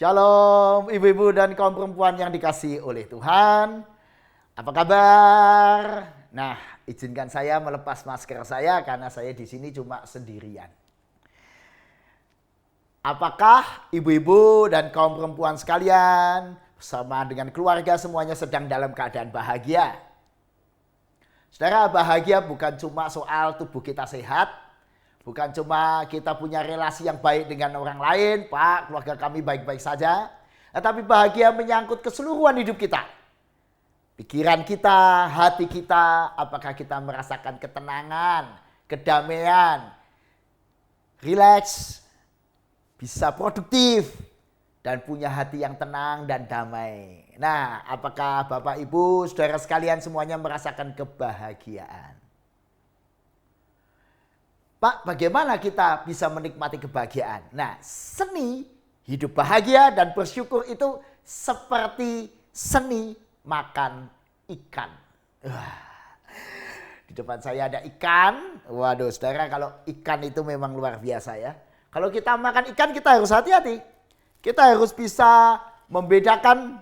Shalom ibu-ibu dan kaum perempuan yang dikasihi oleh Tuhan. Apa kabar? Nah, izinkan saya melepas masker saya karena saya di sini cuma sendirian. Apakah ibu-ibu dan kaum perempuan sekalian bersama dengan keluarga semuanya sedang dalam keadaan bahagia? Saudara, bahagia bukan cuma soal tubuh kita sehat, bukan cuma kita punya relasi yang baik dengan orang lain, Pak, keluarga kami baik-baik saja. Tetapi bahagia menyangkut keseluruhan hidup kita. Pikiran kita, hati kita, apakah kita merasakan ketenangan, kedamaian, rileks, bisa produktif, dan punya hati yang tenang dan damai. Nah, apakah Bapak, Ibu, saudara sekalian semuanya merasakan kebahagiaan? Pak, bagaimana kita bisa menikmati kebahagiaan? Nah, seni hidup bahagia dan bersyukur itu seperti seni makan ikan. Di depan saya ada ikan. Waduh, saudara, kalau ikan itu memang luar biasa ya. Kalau kita makan ikan kita harus hati-hati. Kita harus bisa membedakan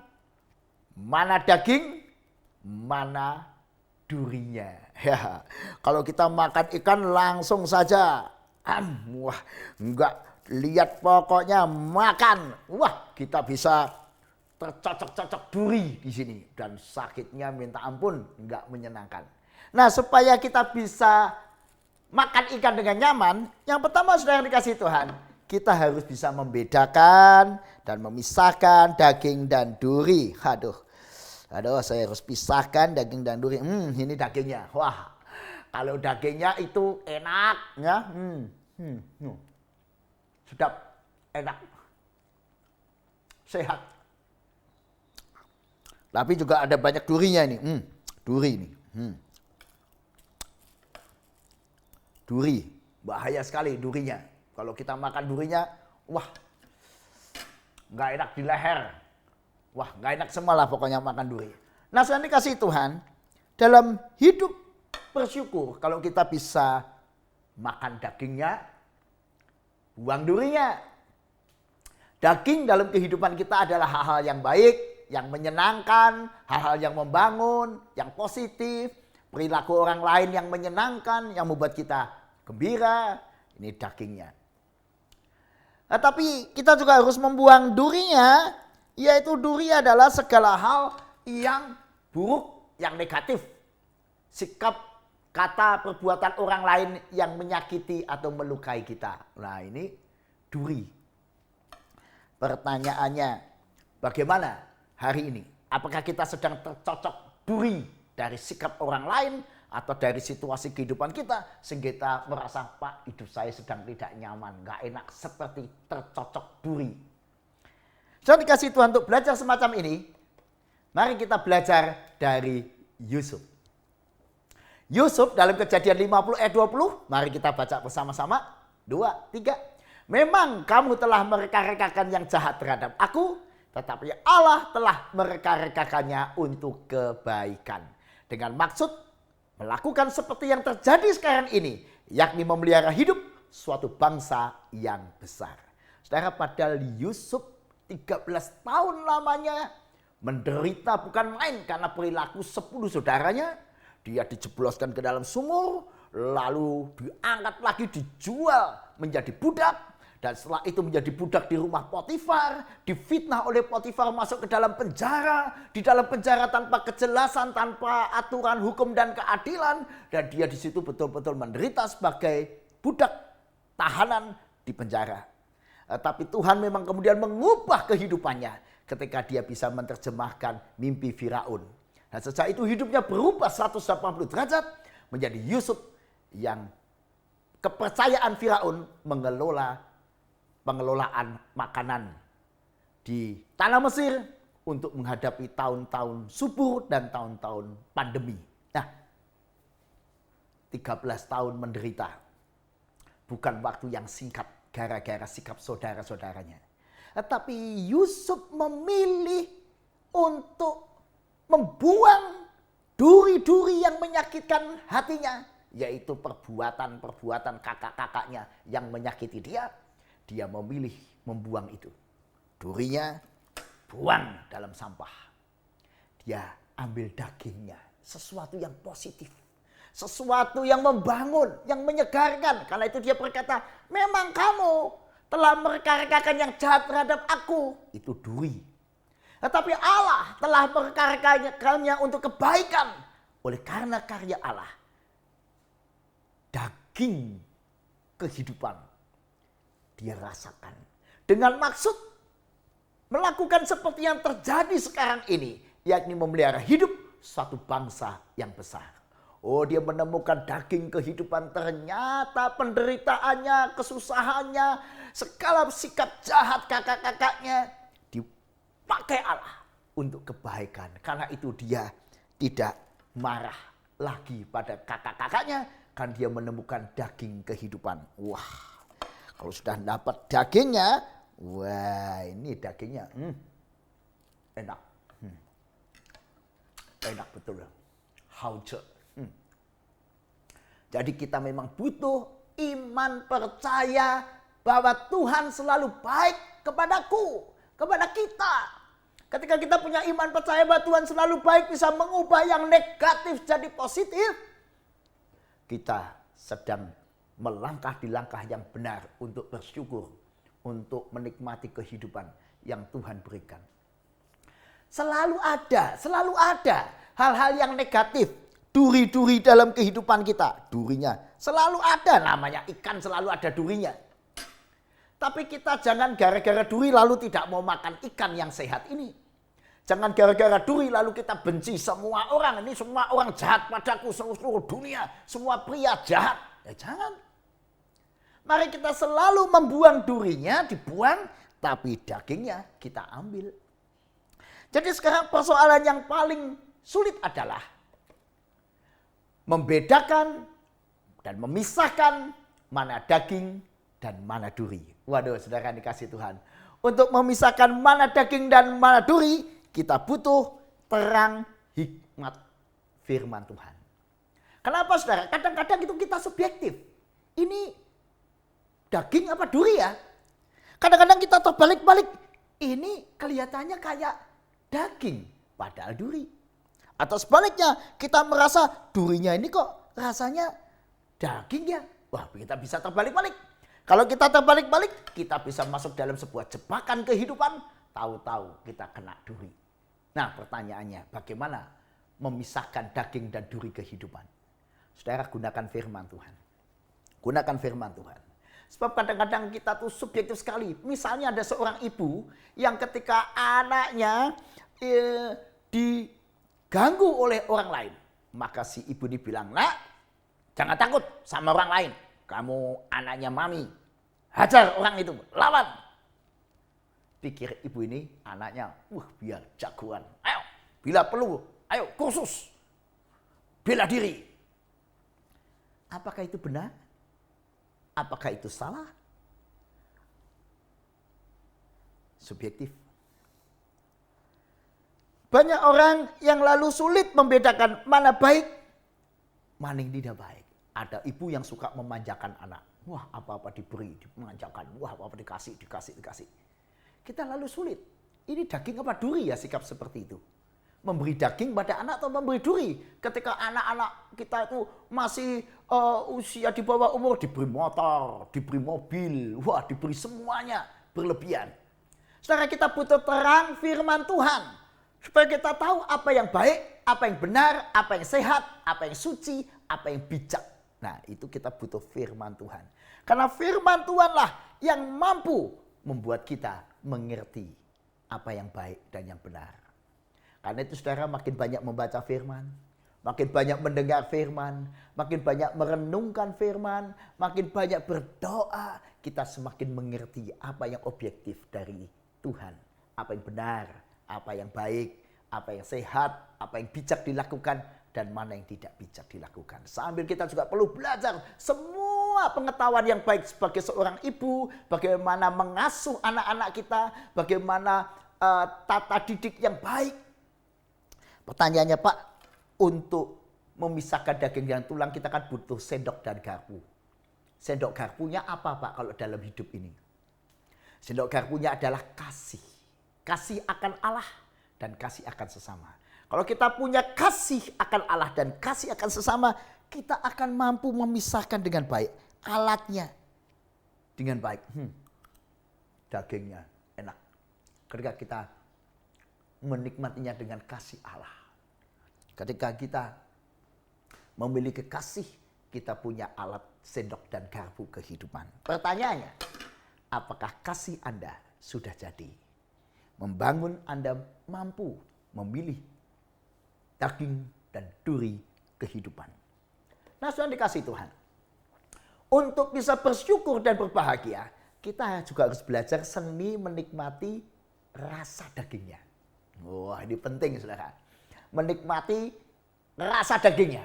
mana daging, mana durinya. Ya, kalau kita makan ikan langsung saja, wah, enggak lihat pokoknya makan, wah, kita bisa tercocok-cocok duri di sini dan sakitnya minta ampun, enggak menyenangkan. Nah, supaya kita bisa makan ikan dengan nyaman, yang pertama sudah dikasih Tuhan, kita harus bisa membedakan dan memisahkan daging dan duri. Aduh, saya harus pisahkan daging dan duri. Ini dagingnya. Wah, kalau dagingnya itu enak, ya. Sedap, enak, sehat. Tapi juga ada banyak durinya ini. Duri ini. Duri, bahaya sekali durinya. Kalau kita makan durinya, wah, nggak enak di leher. Wah, gak enak semua lah pokoknya makan duri. Nah, saya dikasih Tuhan, dalam hidup bersyukur kalau kita bisa makan dagingnya, buang durinya. Daging dalam kehidupan kita adalah hal-hal yang baik, yang menyenangkan, hal-hal yang membangun, yang positif, perilaku orang lain yang menyenangkan, yang membuat kita gembira. Ini dagingnya. Nah, tapi kita juga harus membuang durinya. Yaitu duri adalah segala hal yang buruk, yang negatif. Sikap, kata, perbuatan orang lain yang menyakiti atau melukai kita. Nah, ini duri. Pertanyaannya, bagaimana hari ini? Apakah kita sedang tercocok duri dari sikap orang lain atau dari situasi kehidupan kita sehingga kita merasa, Pak, hidup saya sedang tidak nyaman, gak enak, seperti tercocok duri. Saya dikasih Tuhan untuk belajar semacam ini. Mari kita belajar dari Yusuf. Yusuf dalam Kejadian 50 ayat 20. Mari kita baca bersama-sama. 2, 3. Memang kamu telah mereka-rekakan yang jahat terhadap aku, tetapi Allah telah mereka-rekakannya untuk kebaikan. Dengan maksud melakukan seperti yang terjadi sekarang ini, yakni memelihara hidup suatu bangsa yang besar. Saudara, padahal Yusuf 13 tahun lamanya menderita bukan main karena perilaku 10 saudaranya. Dia dijebloskan ke dalam sumur, lalu diangkat lagi, dijual menjadi budak. Dan setelah itu menjadi budak di rumah Potifar, difitnah oleh Potifar masuk ke dalam penjara. Di dalam penjara tanpa kejelasan, tanpa aturan hukum dan keadilan. Dan dia di situ betul-betul menderita sebagai budak tahanan di penjara. Tapi Tuhan memang kemudian mengubah kehidupannya ketika dia bisa menerjemahkan mimpi Firaun. Dan sejak itu hidupnya berubah 180 derajat menjadi Yusuf yang kepercayaan Firaun pengelolaan makanan di tanah Mesir untuk menghadapi tahun-tahun subur dan tahun-tahun pandemi. Nah, 13 tahun menderita bukan waktu yang singkat gara-gara sikap saudara-saudaranya. Tetapi Yusuf memilih untuk membuang duri-duri yang menyakitkan hatinya. Yaitu perbuatan-perbuatan kakak-kakaknya yang menyakiti dia. Dia memilih membuang itu. Durinya buang dalam sampah. Dia ambil dagingnya. Sesuatu yang positif. Sesuatu yang membangun, yang menyegarkan. Karena itu dia berkata, memang kamu telah merekarekakan yang jahat terhadap aku. Itu duri. Tetapi Allah telah merekarekakannya untuk kebaikan. Oleh karena karya Allah, daging kehidupan dia rasakan. Dengan maksud melakukan seperti yang terjadi sekarang ini. Yakni memelihara hidup suatu bangsa yang besar. Oh, dia menemukan daging kehidupan, ternyata penderitaannya, kesusahannya, segala sikap jahat kakak-kakaknya dipakai Allah untuk kebaikan. Karena itu dia tidak marah lagi pada kakak-kakaknya, kan dia menemukan daging kehidupan. Wah, kalau sudah dapat dagingnya, wah ini dagingnya enak. Enak betul. Hauce. Jadi kita memang butuh iman percaya bahwa Tuhan selalu baik kepadaku, kepada kita. Ketika kita punya iman percaya bahwa Tuhan selalu baik, bisa mengubah yang negatif jadi positif. Kita sedang melangkah di langkah yang benar untuk bersyukur, untuk menikmati kehidupan yang Tuhan berikan. Selalu ada hal-hal yang negatif. Duri-duri dalam kehidupan kita. Durinya selalu ada, namanya ikan selalu ada durinya. Tapi kita jangan gara-gara duri lalu tidak mau makan ikan yang sehat ini. Jangan gara-gara duri lalu kita benci semua orang. Ini semua orang jahat padaku, seluruh dunia. Semua pria jahat. Ya jangan. Mari kita selalu membuang durinya, dibuang. Tapi dagingnya kita ambil. Jadi sekarang persoalan yang paling sulit adalah membedakan dan memisahkan mana daging dan mana duri. Waduh, saudara dikasih Tuhan. Untuk memisahkan mana daging dan mana duri, kita butuh terang hikmat firman Tuhan. Kenapa saudara? Kadang-kadang itu kita subjektif. Ini daging apa duri ya? Kadang-kadang kita terbalik-balik. Ini kelihatannya kayak daging, padahal duri. Atau sebaliknya, kita merasa durinya ini kok rasanya daging ya. Wah, kita bisa terbalik-balik. Kalau kita terbalik-balik, kita bisa masuk dalam sebuah jebakan kehidupan. Tahu-tahu kita kena duri. Nah, pertanyaannya, bagaimana memisahkan daging dan duri kehidupan? Saudara, gunakan firman Tuhan. Gunakan firman Tuhan. Sebab kadang-kadang kita tuh subjektif sekali. Misalnya ada seorang ibu yang ketika anaknya diganggu oleh orang lain. Maka si ibu ini bilang, nak jangan takut sama orang lain. Kamu anaknya mami. Hajar orang itu, lawan. Pikir ibu ini anaknya, biar jagoan. Ayo, bila perlu, ayo kursus. Bela diri. Apakah itu benar? Apakah itu salah? Subjektif. Banyak orang yang lalu sulit membedakan mana baik, mana yang tidak baik. Ada ibu yang suka memanjakan anak. Wah, apa-apa diberi, dimanjakan. Wah, apa-apa dikasih. Kita lalu sulit. Ini daging apa duri ya sikap seperti itu? Memberi daging pada anak atau memberi duri? Ketika anak-anak kita itu masih usia di bawah umur, diberi motor, diberi mobil, wah diberi semuanya berlebihan. Saudara, kita butuh terang firman Tuhan. Supaya kita tahu apa yang baik, apa yang benar, apa yang sehat, apa yang suci, apa yang bijak. Nah, itu kita butuh firman Tuhan. Karena firman Tuhanlah yang mampu membuat kita mengerti apa yang baik dan yang benar. Karena itu saudara, makin banyak membaca firman, makin banyak mendengar firman, makin banyak merenungkan firman, makin banyak berdoa, kita semakin mengerti apa yang objektif dari Tuhan. Apa yang benar, apa yang baik, apa yang sehat, apa yang bijak dilakukan, dan mana yang tidak bijak dilakukan. Sambil kita juga perlu belajar semua pengetahuan yang baik sebagai seorang ibu, bagaimana mengasuh anak-anak kita, bagaimana tata didik yang baik. Pertanyaannya, Pak, untuk memisahkan daging dan tulang kita kan butuh sendok dan garpu. Sendok garpunya apa, Pak, kalau dalam hidup ini? Sendok garpunya adalah kasih. Kasih akan Allah dan kasih akan sesama. Kalau kita punya kasih akan Allah dan kasih akan sesama, kita akan mampu memisahkan dengan baik alatnya dengan baik. Dagingnya enak. Ketika kita menikmatinya dengan kasih Allah. Ketika kita memiliki kasih, kita punya alat sendok dan garpu kehidupan. Pertanyaannya, apakah kasih Anda sudah jadi? Membangun Anda mampu memilih daging dan duri kehidupan. Nah, sudah dikasih Tuhan. Untuk bisa bersyukur dan berbahagia, kita juga harus belajar seni menikmati rasa dagingnya. Wah, ini penting, saudara. Menikmati rasa dagingnya.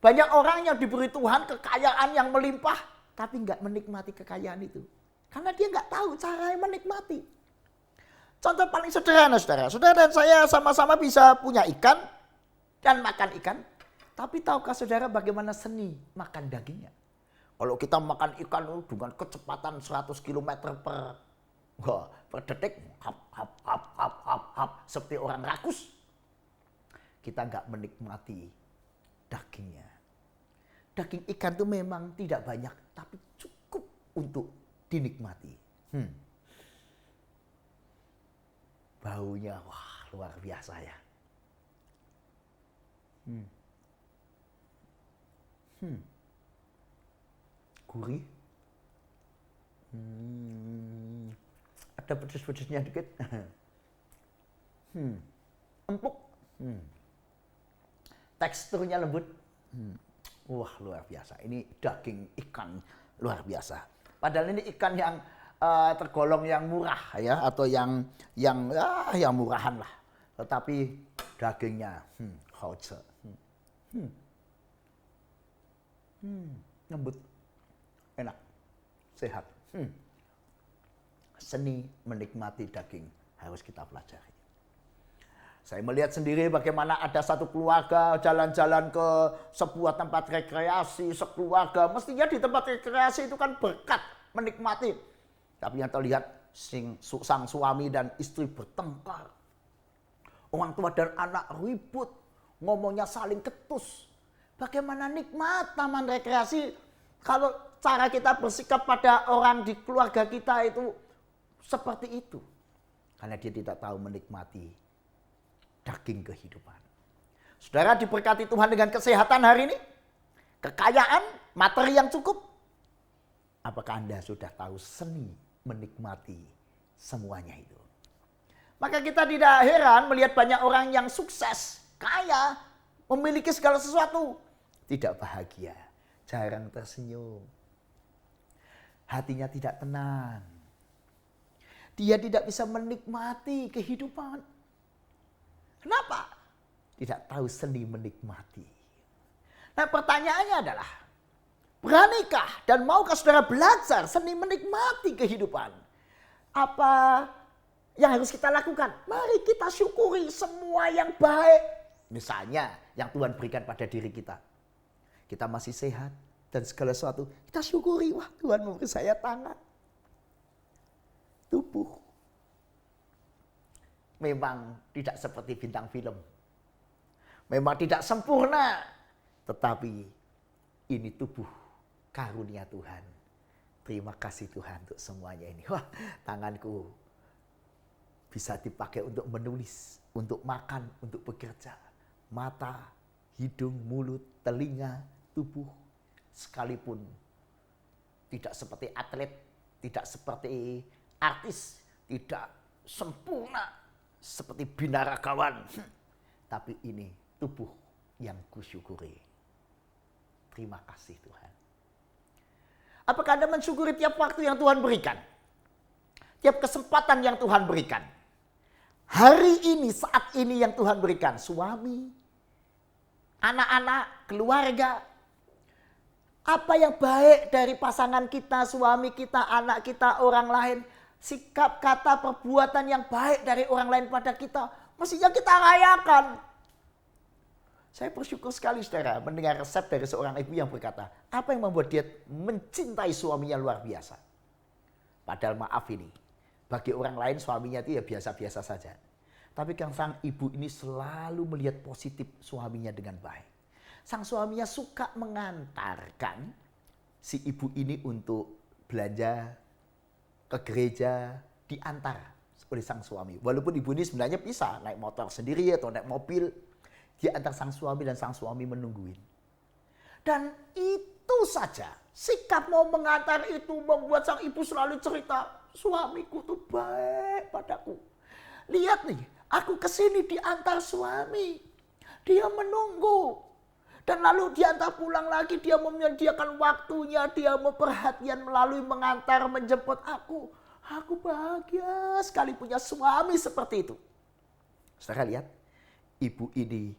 Banyak orang yang diberi Tuhan kekayaan yang melimpah, tapi nggak menikmati kekayaan itu. Karena dia nggak tahu cara menikmati. Contoh paling sederhana, saudara. Saudara dan saya sama-sama bisa punya ikan dan makan ikan. Tapi tahukah saudara bagaimana seni makan dagingnya? Kalau kita makan ikan dengan kecepatan 100 km per detik, hap, hap, hap, hap, hap, hap, seperti orang rakus. Kita nggak menikmati dagingnya. Daging ikan itu memang tidak banyak, tapi cukup untuk dinikmati. Baunya wah luar biasa ya. Gurih. Ada pedes-pedesnya dikit. Empuk. Teksturnya lembut. Wah luar biasa. Ini daging ikan luar biasa. Padahal ini ikan yang tergolong yang murah ya, atau yang murahan lah. Tetapi dagingnya hauze. Lembut. Enak. Sehat. Seni menikmati daging harus kita pelajari. Saya melihat sendiri bagaimana ada satu keluarga jalan-jalan ke sebuah tempat rekreasi, sekeluarga. Mestinya di tempat rekreasi itu kan berkat menikmati. Tapi yang terlihat sang suami dan istri bertengkar. Orang tua dan anak ribut, ngomongnya saling ketus. Bagaimana nikmat taman rekreasi kalau cara kita bersikap pada orang di keluarga kita itu seperti itu. Karena dia tidak tahu menikmati daging kehidupan. Saudara diberkati Tuhan dengan kesehatan hari ini, kekayaan, materi yang cukup. Apakah Anda sudah tahu seni menikmati semuanya itu? Maka kita tidak heran melihat banyak orang yang sukses, kaya, memiliki segala sesuatu, tidak bahagia, jarang tersenyum. Hatinya tidak tenang. Dia tidak bisa menikmati kehidupan. Kenapa? Tidak tahu seni menikmati. Nah, pertanyaannya adalah, beranikah dan maukah saudara belajar seni menikmati kehidupan? Apa yang harus kita lakukan? Mari kita syukuri semua yang baik. Misalnya yang Tuhan berikan pada diri kita. Kita masih sehat dan segala sesuatu kita syukuri. Wah, Tuhan memberi saya tangan, tubuh. Memang tidak seperti bintang film. Memang tidak sempurna. Tetapi ini tubuh karunia Tuhan. Terima kasih Tuhan untuk semuanya ini. Wah, tanganku bisa dipakai untuk menulis, untuk makan, untuk bekerja. Mata, hidung, mulut, telinga, tubuh. Sekalipun tidak seperti atlet, tidak seperti artis, tidak sempurna seperti binaragawan. Tapi ini tubuh yang kusyukuri. Terima kasih Tuhan. Apakah Anda mensyukuri tiap waktu yang Tuhan berikan? Tiap kesempatan yang Tuhan berikan? Hari ini, saat ini yang Tuhan berikan. Suami, anak-anak, keluarga. Apa yang baik dari pasangan kita, suami kita, anak kita, orang lain. Sikap, kata, perbuatan yang baik dari orang lain pada kita. Mestinya kita rayakan. Saya bersyukur sekali saudara mendengar resep dari seorang ibu yang berkata, apa yang membuat dia mencintai suaminya luar biasa. Padahal maaf ini, Bagi orang lain suaminya itu ya biasa-biasa saja. Tapi kan sang ibu ini selalu melihat positif suaminya dengan baik. Sang suaminya suka mengantarkan si ibu ini untuk belanja ke gereja, diantar oleh sang suami. Walaupun ibu ini sebenarnya bisa naik motor sendiri atau naik mobil, diantar sang suami dan sang suami menungguin. Dan itu saja, sikap mau mengantar itu membuat sang ibu selalu cerita, suamiku tuh baik padaku. Lihat nih, aku kesini diantar suami, dia menunggu. Dan lalu diantar pulang lagi, dia menyediakan waktunya, dia memperhatian melalui mengantar, menjemput aku. Aku bahagia sekali punya suami seperti itu. Saudara lihat, ibu ini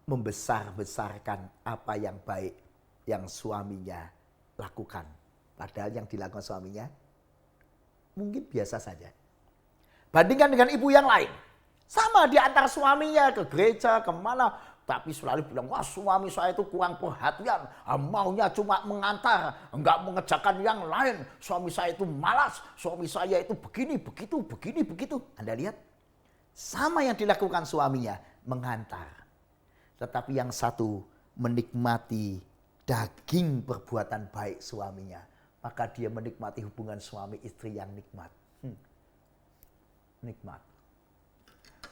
membesar-besarkan apa yang baik yang suaminya lakukan. Padahal yang dilakukan suaminya mungkin biasa saja. Bandingkan dengan ibu yang lain. Sama diantar suaminya ke gereja, kemana. Tapi selalu bilang, wah suami saya itu kurang perhatian. Maunya cuma mengantar, enggak mengerjakan yang lain. Suami saya itu malas, suami saya itu begini, begitu, begini, begitu. Anda lihat, sama yang dilakukan suaminya, mengantar. Tetapi yang satu menikmati daging perbuatan baik suaminya. Maka dia menikmati hubungan suami istri yang nikmat. Nikmat.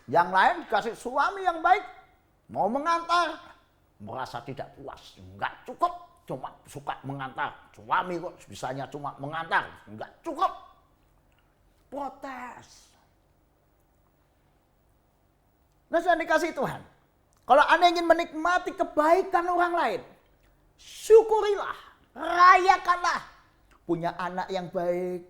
Yang lain dikasih suami yang baik, mau mengantar, merasa tidak puas, enggak cukup, cuma suka mengantar. Suami kok bisanya cuma mengantar, enggak cukup. Protes. Nah, saya dikasih Tuhan. Kalau Anda ingin menikmati kebaikan orang lain, syukurilah, rayakanlah. Punya anak yang baik.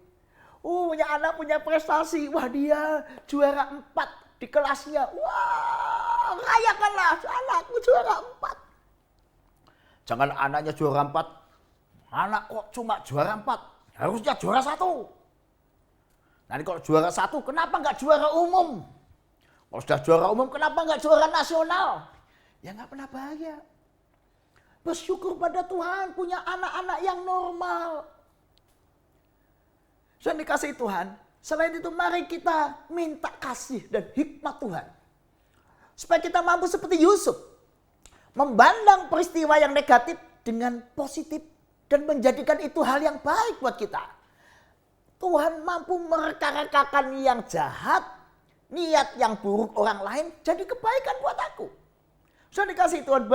Punya anak punya prestasi. Wah, dia juara 4 di kelasnya. Wah, rayakanlah, anakku juara 4. Jangan anaknya juara 4. Anak kok cuma juara 4? Harusnya juara 1. Nanti kalau juara 1, kenapa nggak juara umum? Kalau sudah juara umum, kenapa nggak juara nasional? Ya nggak pernah bahagia. Bersyukur pada Tuhan punya anak-anak yang normal. Saya dikasih Tuhan. Selain itu mari kita minta kasih dan hikmat Tuhan. Supaya kita mampu seperti Yusuf. Memandang peristiwa yang negatif dengan positif. Dan menjadikan itu hal yang baik buat kita. Tuhan mampu mereka-rekakan yang jahat. Niat yang buruk orang lain jadi kebaikan buat aku. Saya dikasih Tuhan,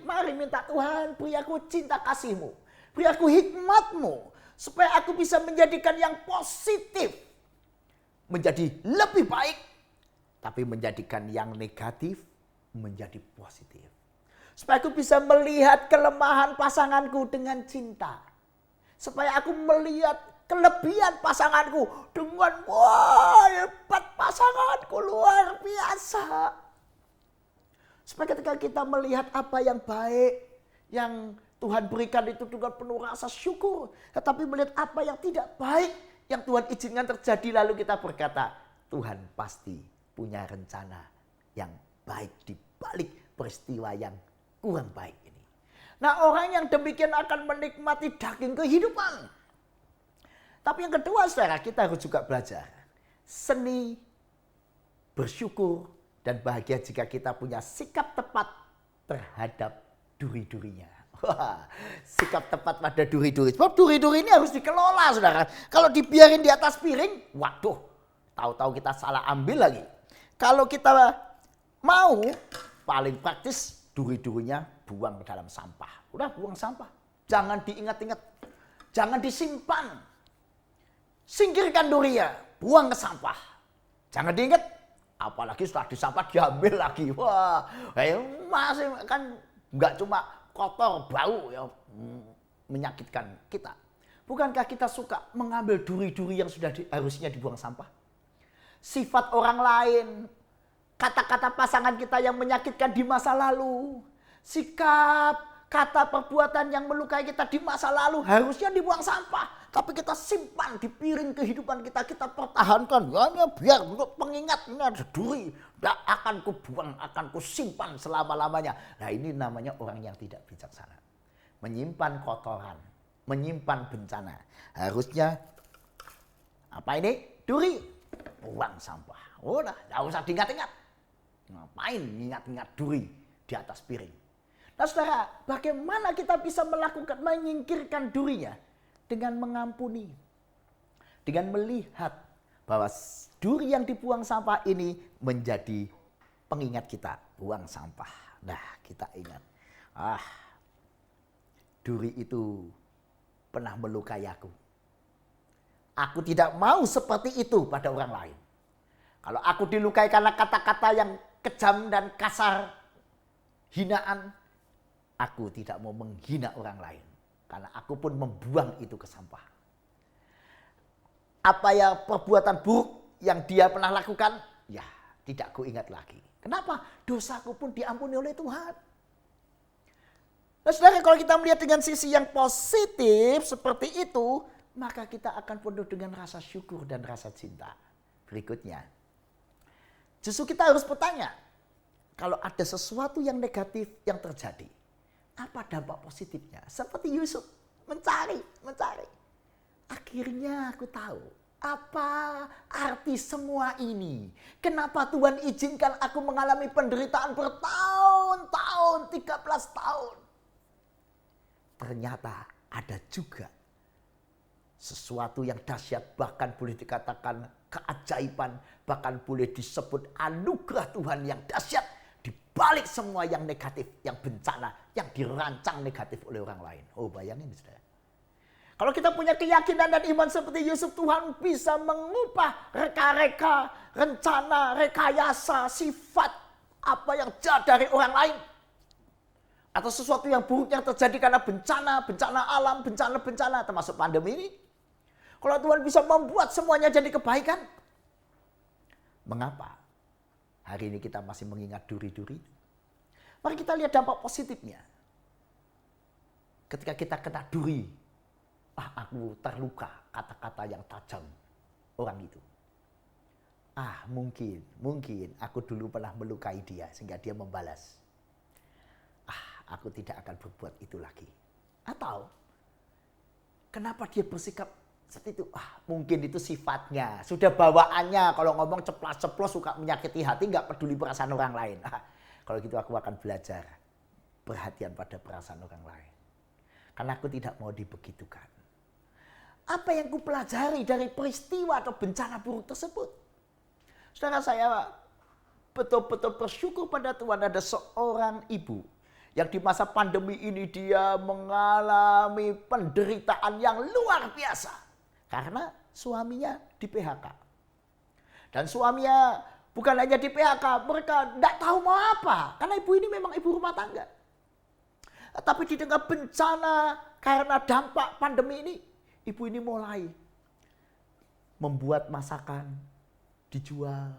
mari minta Tuhan, beri aku cinta kasih-Mu. Beri aku hikmat-Mu. Supaya aku bisa menjadikan yang positif menjadi lebih baik. Tapi menjadikan yang negatif menjadi positif. Supaya aku bisa melihat kelemahan pasanganku dengan cinta. Supaya aku melihat kelebihan pasanganku dengan wah hebat pasanganku luar biasa. Supaya ketika kita melihat apa yang baik yang Tuhan berikan itu dengan penuh rasa syukur. Tetapi melihat apa yang tidak baik yang Tuhan izinkan terjadi lalu kita berkata, Tuhan pasti punya rencana yang baik di balik peristiwa yang kurang baik ini. Nah, orang yang demikian akan menikmati daging kehidupan. Tapi yang kedua, saudara, kita harus juga belajar seni bersyukur dan bahagia jika kita punya sikap tepat terhadap duri-durinya. Wah, sikap tepat pada duri-duri. Sebab duri-duri ini harus dikelola, saudara. Kalau dibiarin di atas piring, waduh, tahu-tahu kita salah ambil lagi. Kalau kita mau, paling praktis duri-durinya buang ke dalam sampah. Udah buang sampah. Jangan diingat-ingat. Jangan disimpan. Singkirkan durinya, buang ke sampah. Jangan diingat. Apalagi setelah di sampah diambil lagi. Wah, masih kan nggak cuma kotor, bau, ya, menyakitkan kita. Bukankah kita suka mengambil duri-duri yang sudah harusnya dibuang sampah? Sifat orang lain, kata-kata pasangan kita yang menyakitkan di masa lalu, sikap, kata perbuatan yang melukai kita di masa lalu harusnya dibuang sampah. Tapi kita simpan di piring kehidupan kita, kita pertahankan. Hanya biar untuk pengingat, ini ada duri. Tidak akan kubuang, akan kusimpan selama-lamanya. Nah, ini namanya orang yang tidak bijaksana. Menyimpan kotoran, menyimpan bencana. Harusnya, apa ini? duri, buang sampah. Udah, nggak usah diingat-ingat. Ngapain ingat-ingat duri di atas piring? Nah saudara, bagaimana kita bisa melakukan, menyingkirkan durinya? Dengan mengampuni. Dengan melihat bahwa duri yang dibuang sampah ini menjadi pengingat kita. Buang sampah. Nah kita ingat. Duri itu pernah melukai aku. Aku tidak mau seperti itu pada orang lain. Kalau aku dilukai karena kata-kata yang kejam dan kasar, hinaan, aku tidak mau menghina orang lain. Karena aku pun membuang itu ke sampah. Apa ya perbuatan buruk yang dia pernah lakukan? Ya tidak kuingat lagi. Kenapa? Dosaku pun diampuni oleh Tuhan. Nah saudara, kalau kita melihat dengan sisi yang positif seperti itu, maka kita akan penuh dengan rasa syukur dan rasa cinta. Berikutnya, justru kita harus bertanya, kalau ada sesuatu yang negatif yang terjadi, apa dampak positifnya? Seperti Yusuf mencari. Akhirnya aku tahu apa arti semua ini. Kenapa Tuhan izinkan aku mengalami penderitaan bertahun-tahun, 13 tahun. Ternyata ada juga sesuatu yang dahsyat, bahkan boleh dikatakan keajaiban, bahkan boleh disebut anugerah Tuhan yang dahsyat di balik semua yang negatif, yang bencana, yang dirancang negatif oleh orang lain. Oh bayangin saudara. Kalau kita punya keyakinan dan iman seperti Yusuf, Tuhan bisa mengubah reka-reka, rencana, rekayasa, sifat apa yang jahat dari orang lain. Atau sesuatu yang buruk yang terjadi karena bencana alam, bencana termasuk pandemi ini. Kalau Tuhan bisa membuat semuanya jadi kebaikan, mengapa hari ini kita masih mengingat duri-duri? Mari kita lihat dampak positifnya. Ketika kita kena duri, aku terluka, kata-kata yang tajam orang itu. Mungkin aku dulu pernah melukai dia sehingga dia membalas. Aku tidak akan berbuat itu lagi. Atau kenapa dia bersikap seperti itu? Mungkin itu sifatnya, sudah bawaannya. Kalau ngomong ceplas-ceplos, suka menyakiti hati, nggak peduli perasaan orang lain. Kalau gitu aku akan belajar perhatian pada perasaan orang lain. Karena aku tidak mau dibegitukan. Apa yang kupelajari dari peristiwa atau bencana buruk tersebut? Saudara, saya betul-betul bersyukur pada Tuhan ada seorang ibu yang di masa pandemi ini dia mengalami penderitaan yang luar biasa. Karena suaminya di PHK. Dan suaminya bukan hanya di PHK, mereka tidak tahu mau apa. Karena ibu ini memang ibu rumah tangga. Tapi di tengah bencana karena dampak pandemi ini, ibu ini mulai membuat masakan, dijual.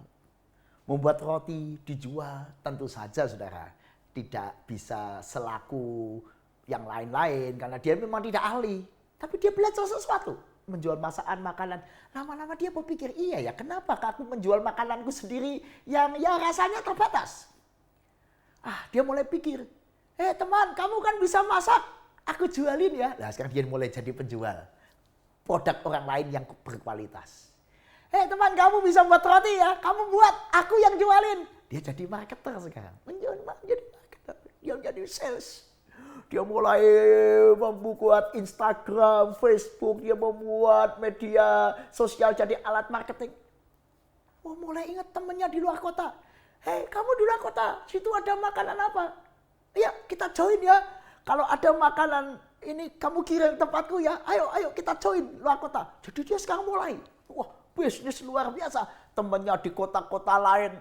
Membuat roti, dijual. Tentu saja saudara, tidak bisa selaku yang lain-lain karena dia memang tidak ahli. Tapi dia belajar sesuatu. Menjual masakan, makanan. Lama-lama dia berpikir, iya ya kenapa aku menjual makananku sendiri yang ya rasanya terbatas. Dia mulai pikir, teman kamu kan bisa masak, aku jualin ya. Nah sekarang dia mulai jadi penjual produk orang lain yang berkualitas. Teman kamu bisa buat roti ya, kamu buat, aku yang jualin. Dia jadi marketer sekarang, menjadi marketer, dia jadi sales. Dia mulai membuat Instagram, Facebook, dia membuat media sosial jadi alat marketing. Mulai ingat temennya di luar kota. Kamu di luar kota, situ ada makanan apa? Ya kita join ya. Kalau ada makanan ini kamu kirim tempatku ya. Ayo kita join luar kota. Jadi dia sekarang mulai. Bisnis luar biasa. Temannya di kota-kota lain.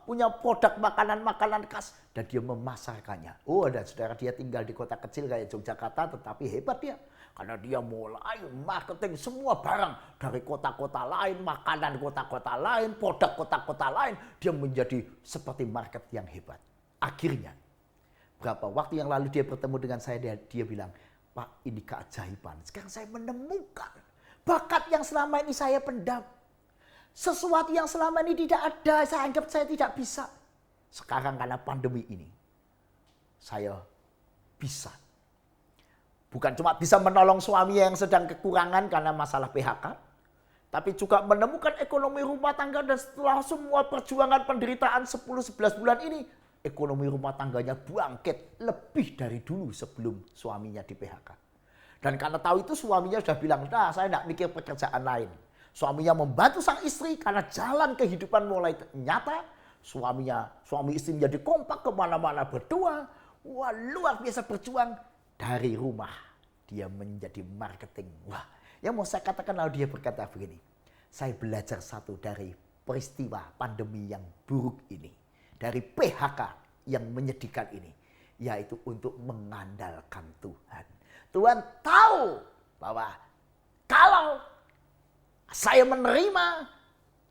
Punya produk makanan-makanan khas. Dan dia memasarkannya. Dan saudara dia tinggal di kota kecil kayak Yogyakarta. Tetapi hebat dia. Karena dia mulai marketing semua barang. Dari kota-kota lain. Makanan kota-kota lain. Produk kota-kota lain. Dia menjadi seperti market yang hebat. Akhirnya. Berapa waktu yang lalu dia bertemu dengan saya. Dia bilang. Pak ini keajaiban. Sekarang saya menemukan. Bakat yang selama ini saya pendam. Sesuatu yang selama ini tidak ada. Saya anggap saya tidak bisa. Sekarang karena pandemi ini. Saya bisa. Bukan cuma bisa menolong suami yang sedang kekurangan karena masalah PHK. tapi juga menemukan ekonomi rumah tangga, dan setelah semua perjuangan penderitaan 10-11 bulan ini, ekonomi rumah tangganya bangkit lebih dari dulu sebelum suaminya di PHK. Dan karena tahu itu suaminya sudah bilang, nah saya tidak mikir pekerjaan lain. Suaminya membantu sang istri karena jalan kehidupan mulai nyata. Suami istri menjadi kompak kemana-mana berdua. Wah, luar biasa berjuang dari rumah. Dia menjadi marketing. Wah, yang mau saya katakan lalu dia berkata begini. Saya belajar satu dari peristiwa pandemi yang buruk ini. Dari PHK yang menyedihkan ini. Yaitu untuk mengandalkan Tuhan. Tuhan tahu bahwa kalau saya menerima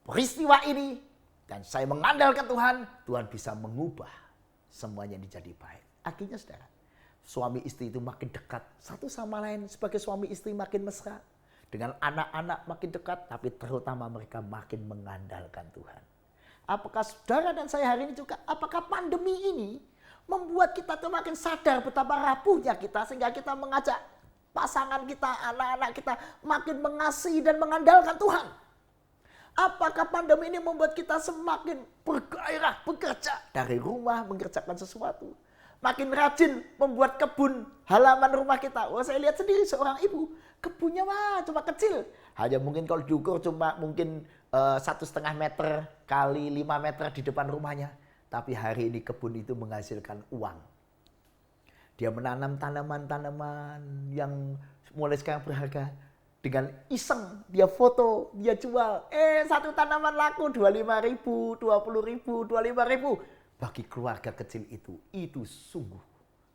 peristiwa ini dan saya mengandalkan Tuhan, Tuhan bisa mengubah semuanya menjadi baik. Akhirnya saudara, suami istri itu makin dekat satu sama lain. Sebagai suami istri makin mesra. Dengan anak-anak makin dekat, tapi terutama mereka makin mengandalkan Tuhan. Apakah saudara dan saya hari ini juga, apakah pandemi ini membuat kita tuh makin sadar betapa rapuhnya kita, sehingga kita mengajak pasangan kita, anak-anak kita makin mengasihi dan mengandalkan Tuhan? Apakah pandemi ini membuat kita semakin bergairah bekerja dari rumah, mengerjakan sesuatu? Makin rajin membuat kebun halaman rumah kita. Wah, saya lihat sendiri seorang ibu, kebunnya cuma kecil. Hanya mungkin kalau diukur cuma mungkin 1,5 meter kali 5 meter di depan rumahnya. Tapi hari ini kebun itu menghasilkan uang. Dia menanam tanaman-tanaman yang mulai sekarang berharga. Dengan iseng dia foto, dia jual. Satu tanaman laku 25.000, 20.000, 25.000. Bagi keluarga kecil itu sungguh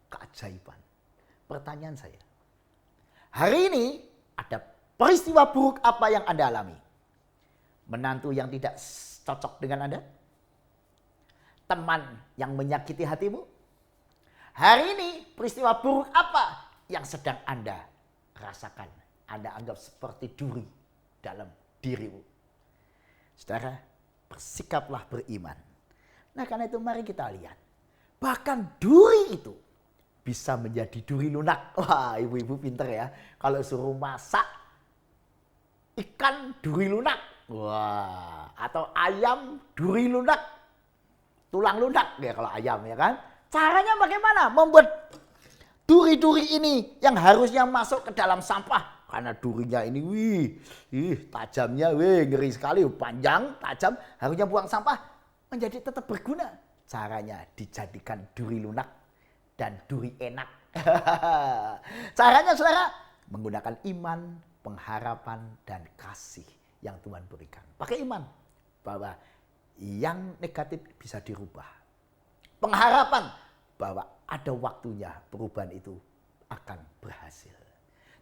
keajaiban. Pertanyaan saya, hari ini ada peristiwa buruk apa yang Anda alami? Menantu yang tidak cocok dengan Anda? Teman yang menyakiti hatimu? Hari ini peristiwa buruk apa yang sedang Anda rasakan? Anda anggap seperti duri dalam dirimu. Saudara, bersikaplah beriman. Nah, karena itu mari kita lihat. Bahkan duri itu bisa menjadi duri lunak. Wah, ibu-ibu pinter ya. Kalau suruh masak ikan duri lunak. Wah, atau ayam duri lunak. Tulang lunak ya kalau ayam ya kan. Caranya bagaimana? Membuat duri-duri ini yang harusnya masuk ke dalam sampah. Karena durinya ini tajamnya ngeri sekali, panjang, tajam, harusnya buang sampah, menjadi tetap berguna. Caranya dijadikan duri lunak dan duri enak. Caranya saudara, menggunakan iman, pengharapan, dan kasih yang Tuhan berikan. Pakai iman bahwa yang negatif bisa dirubah. Pengharapan bahwa ada waktunya perubahan itu akan berhasil.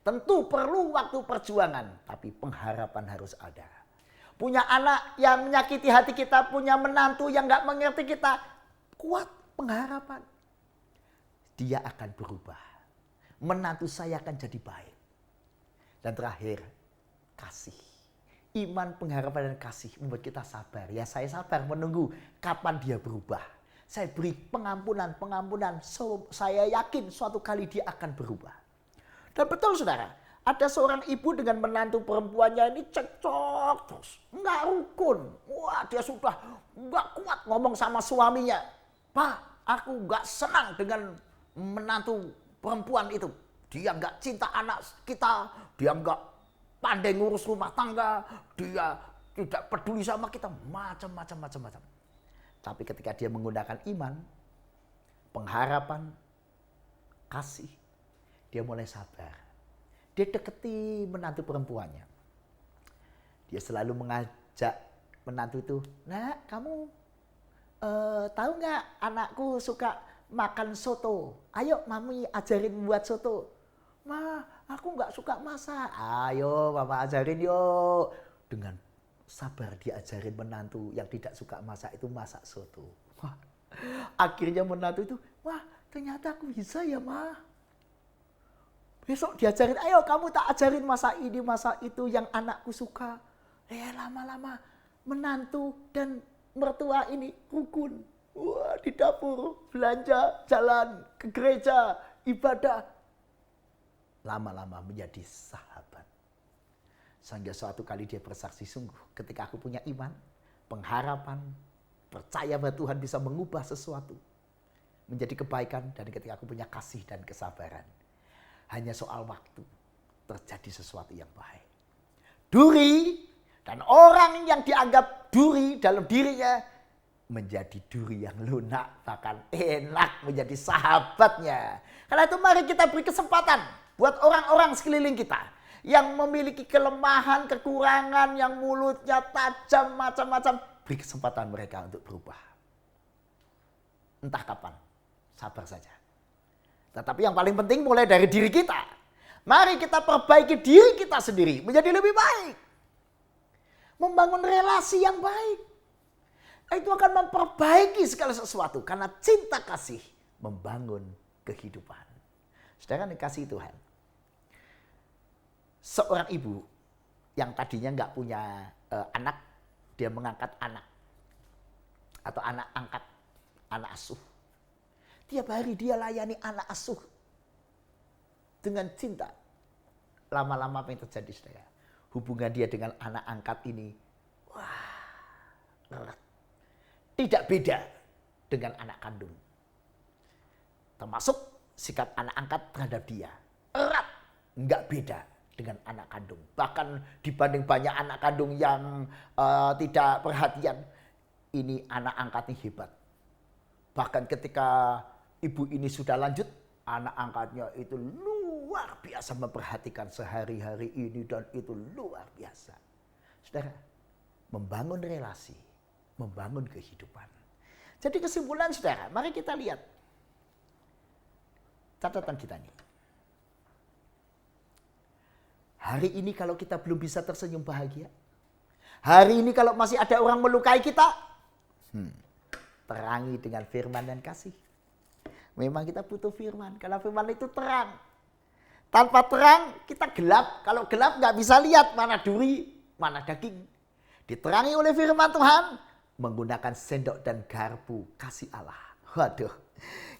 Tentu perlu waktu perjuangan, tapi pengharapan harus ada. Punya anak yang menyakiti hati kita, punya menantu yang gak mengerti kita, kuat pengharapan. Dia akan berubah. Menantu saya akan jadi baik. Dan terakhir, kasih. Iman, pengharapan, dan kasih membuat kita sabar. Ya, saya sabar menunggu kapan dia berubah. Saya beri pengampunan. Saya yakin suatu kali dia akan berubah. Dan betul saudara, ada seorang ibu dengan menantu perempuannya ini cekcok terus. Nggak rukun. Wah, dia sudah nggak kuat ngomong sama suaminya. Pak, aku nggak senang dengan menantu perempuan itu. Dia nggak cinta anak kita. Dia nggak pandai ngurus rumah tangga. Dia tidak peduli sama kita. Macam-macam. Tapi ketika dia menggunakan iman, pengharapan, kasih, dia mulai sabar. Dia deketi menantu perempuannya. Dia selalu mengajak menantu itu, "Nak, kamu tahu nggak anakku suka makan soto? Ayo mami ajarin buat soto." "Ma, aku nggak suka masak." "Ayo mama ajarin yuk." Dengan sabar dia ajarin menantu yang tidak suka masak itu masak soto. Wah, akhirnya menantu itu, "Wah, ternyata aku bisa ya, Ma." Besok diajarin, "Ayo kamu tak ajarin masak ini, masak itu yang anakku suka." Lama-lama menantu dan mertua ini rukun. Wah, di dapur, belanja, jalan ke gereja, ibadah. Lama-lama menjadi sahabat. Sehingga suatu kali dia bersaksi, sungguh ketika aku punya iman, pengharapan, percaya bahwa Tuhan bisa mengubah sesuatu menjadi kebaikan, dan ketika aku punya kasih dan kesabaran, hanya soal waktu terjadi sesuatu yang baik. Duri dan orang yang dianggap duri dalam dirinya menjadi duri yang lunak, bahkan enak menjadi sahabatnya. Karena itu mari kita beri kesempatan buat orang-orang sekeliling kita yang memiliki kelemahan, kekurangan, yang mulutnya tajam macam-macam. Beri kesempatan mereka untuk berubah. Entah kapan, sabar saja. Tetapi yang paling penting mulai dari diri kita. Mari kita perbaiki diri kita sendiri menjadi lebih baik. Membangun relasi yang baik. Itu akan memperbaiki segala sesuatu. Karena cinta kasih membangun kehidupan. Saudara dikasihi Tuhan. Seorang ibu yang tadinya nggak punya anak, dia mengangkat anak. Atau anak angkat, anak asuh. Tiap hari dia layani anak asuh. Dengan cinta. Lama-lama apa yang terjadi, saudara? Hubungan dia dengan anak angkat ini, erat. Tidak beda dengan anak kandung. Termasuk sikap anak angkat terhadap dia. Erat, nggak beda dengan anak kandung. Bahkan dibanding banyak anak kandung yang tidak perhatian, ini anak angkatnya hebat. Bahkan ketika ibu ini sudah lanjut, anak angkatnya itu luar biasa memperhatikan sehari-hari ini, dan itu luar biasa. Saudara, membangun relasi, membangun kehidupan. Jadi kesimpulan saudara, mari kita lihat catatan kita nih. Hari ini kalau kita belum bisa tersenyum bahagia, hari ini kalau masih ada orang melukai kita, terangi dengan firman dan kasih. Memang kita butuh firman, karena firman itu terang. Tanpa terang kita gelap. Kalau gelap nggak bisa lihat mana duri, mana daging. Diterangi oleh firman Tuhan menggunakan sendok dan garpu kasih Allah. Waduh,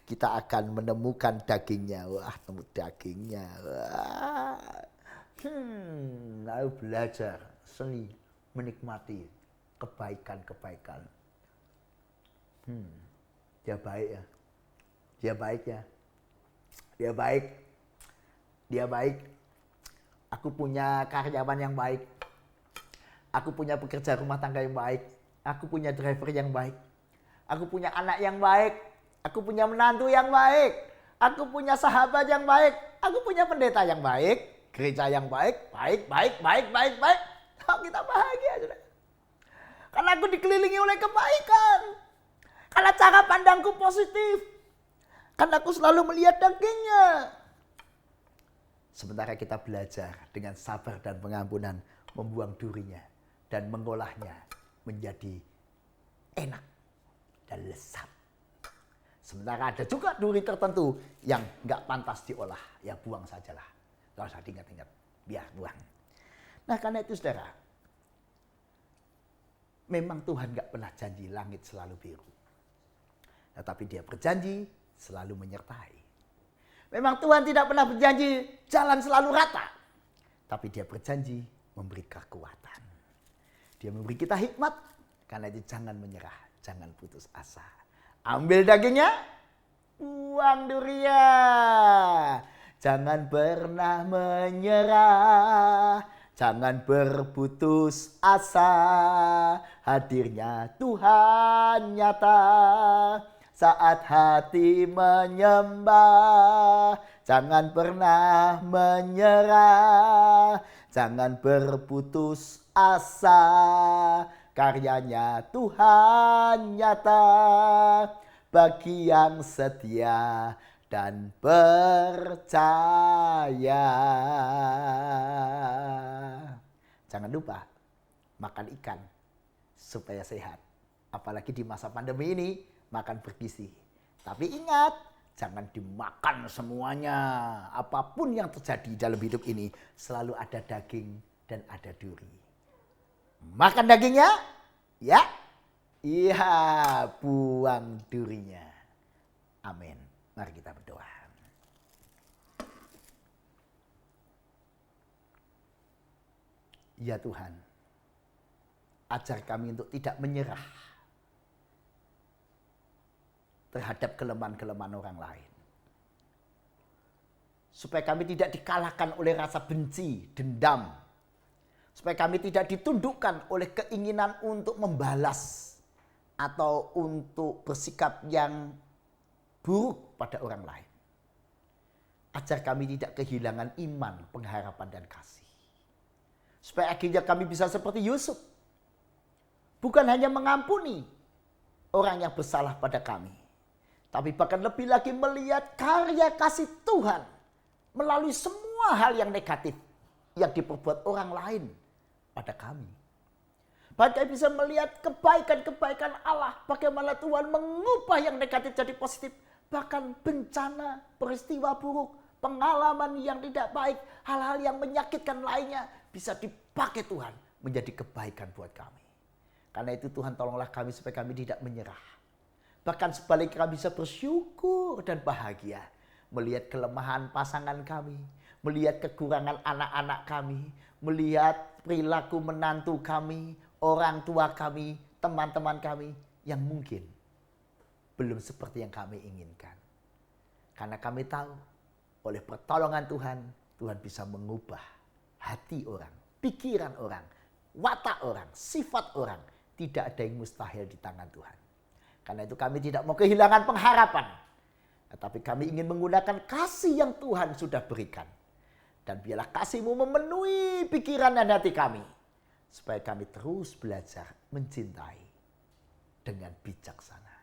kita akan menemukan dagingnya. Wah, temu dagingnya. Wah. Lalu belajar seni menikmati kebaikan-kebaikan. Dia baik ya. Dia baik ya. Dia baik. Dia baik. Aku punya karyawan yang baik. Aku punya pekerja rumah tangga yang baik. Aku punya driver yang baik. Aku punya anak yang baik. Aku punya menantu yang baik. Aku punya sahabat yang baik. Aku punya pendeta yang baik. Gereja yang baik. Baik. Oh, kita bahagia sudah. Karena aku dikelilingi oleh kebaikan. Karena cara pandangku positif. Karena aku selalu melihat dagingnya. Sementara kita belajar dengan sabar dan pengampunan membuang durinya dan mengolahnya menjadi enak dan lezat. Sementara ada juga duri tertentu yang nggak pantas diolah, ya buang sajalah. Gak usah diingat-ingat, biar buang. Nah karena itu saudara, memang Tuhan nggak pernah janji langit selalu biru. Tetapi dia berjanji selalu menyertai. Memang Tuhan tidak pernah berjanji jalan selalu rata. Tapi dia berjanji memberi kekuatan. Dia memberi kita hikmat. Karena itu jangan menyerah, jangan putus asa. Ambil dagingnya, buang durinya. Jangan pernah menyerah. Jangan berputus asa. Hadirnya Tuhan nyata. Saat hati menyembah, jangan pernah menyerah, jangan berputus asa, karyanya Tuhan nyata, bagi yang setia dan percaya. Jangan lupa makan ikan supaya sehat, apalagi di masa pandemi ini. Makan bergizi. Tapi ingat, jangan dimakan semuanya. Apapun yang terjadi dalam hidup ini, selalu ada daging dan ada duri. Makan dagingnya, ya. Iya, buang durinya. Amin. Mari kita berdoa. Ya Tuhan, ajar kami untuk tidak menyerah terhadap kelemahan-kelemahan orang lain. Supaya kami tidak dikalahkan oleh rasa benci, dendam. Supaya kami tidak ditundukkan oleh keinginan untuk membalas atau untuk bersikap yang buruk pada orang lain. Ajar kami tidak kehilangan iman, pengharapan, dan kasih. Supaya akhirnya kami bisa seperti Yusuf. Bukan hanya mengampuni orang yang bersalah pada kami, tapi bahkan lebih lagi melihat karya kasih Tuhan melalui semua hal yang negatif yang diperbuat orang lain pada kami. Bahkan bisa melihat kebaikan-kebaikan Allah, bagaimana Tuhan mengubah yang negatif jadi positif. Bahkan bencana, peristiwa buruk, pengalaman yang tidak baik, hal-hal yang menyakitkan lainnya bisa dipakai Tuhan menjadi kebaikan buat kami. Karena itu Tuhan tolonglah kami supaya kami tidak menyerah. Bahkan sebaliknya kami bisa bersyukur dan bahagia melihat kelemahan pasangan kami, melihat kekurangan anak-anak kami, melihat perilaku menantu kami, orang tua kami, teman-teman kami yang mungkin belum seperti yang kami inginkan. Karena kami tahu oleh pertolongan Tuhan, Tuhan bisa mengubah hati orang, pikiran orang, watak orang, sifat orang. Tidak ada yang mustahil di tangan Tuhan. Karena itu kami tidak mau kehilangan pengharapan. Tetapi kami ingin menggunakan kasih yang Tuhan sudah berikan. Dan biarlah kasih-Mu memenuhi pikiran dan hati kami. Supaya kami terus belajar mencintai dengan bijaksana.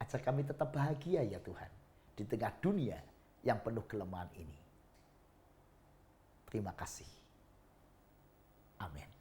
Ajar kami tetap bahagia ya Tuhan. Di tengah dunia yang penuh kelemahan ini. Terima kasih. Amin.